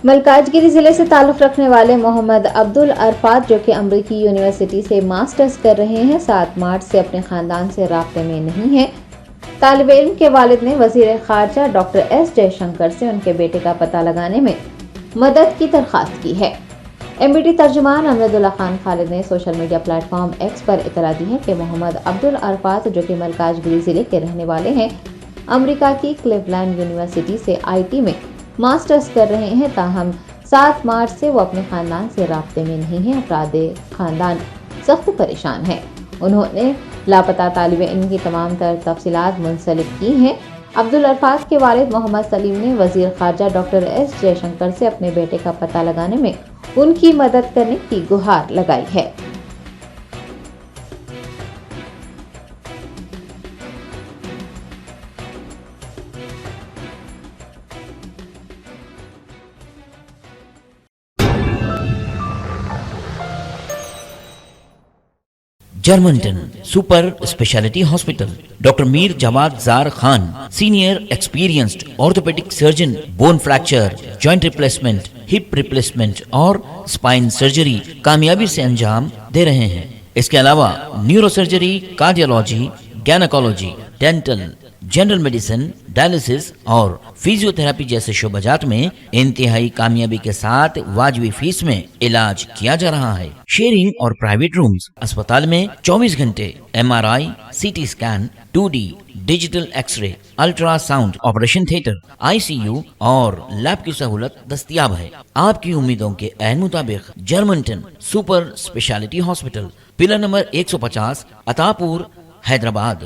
ملکاجگیری ضلع سے تعلق رکھنے والے محمد عبدالعرفات جو کہ امریکی یونیورسٹی سے ماسٹرز کر رہے ہیں 7 مارچ سے اپنے خاندان سے رابطے میں نہیں ہیں۔ طالب علم کے والد نے وزیر خارجہ ڈاکٹر ایس جے شنکر سے ان کے بیٹے کا پتہ لگانے میں مدد کی درخواست کی ہے۔ ایم بی ٹی ترجمان امجد اللہ خان خالد نے social media platform X پر اطلاع دی ہے کہ محمد عبدالعرفات جو کہ ملکاجگیری ضلع کے رہنے والے ہیں، امریکہ کی کلیولینڈ یونیورسٹی سے IT میں ماسٹرز کر رہے ہیں، تاہم 7 مارچ سے وہ اپنے خاندان سے رابطے میں نہیں ہیں۔ افراد خاندان سخت پریشان ہیں۔ انہوں نے لاپتہ طالب علم کی تمام تر تفصیلات منسلک کی ہیں۔ عبدالعرفات کے والد محمد سلیم نے وزیر خارجہ ڈاکٹر ایس جے شنکر سے اپنے بیٹے کا پتہ لگانے میں ان کی مدد کرنے کی گہار لگائی ہے۔ Germanton super speciality hospital, doctor Mir Jawad Zar Khan, senior experienced orthopaedic surgeon, bone fracture, joint replacement, hip replacement اور اسپائن سرجری کامیابی سے انجام دے رہے ہیں۔ اس کے علاوہ neuro surgery, cardiology, gynaecology, dental, general medicine, dialysis اور فزیو تھراپی جیسے شعبات میں انتہائی کامیابی کے ساتھ واجبی فیس میں علاج کیا جا رہا ہے۔ شیئرنگ اور پرائیویٹ رومز، اسپتال میں 24 گھنٹے MRI، CT scan, 2D digital X ray, ultra sound, operation theatre, ICU اور لیب کی سہولت دستیاب ہے۔ آپ کی امیدوں کے عین مطابق Germanton super speciality hospital, pillar number 150، عطا پور، حیدرآباد۔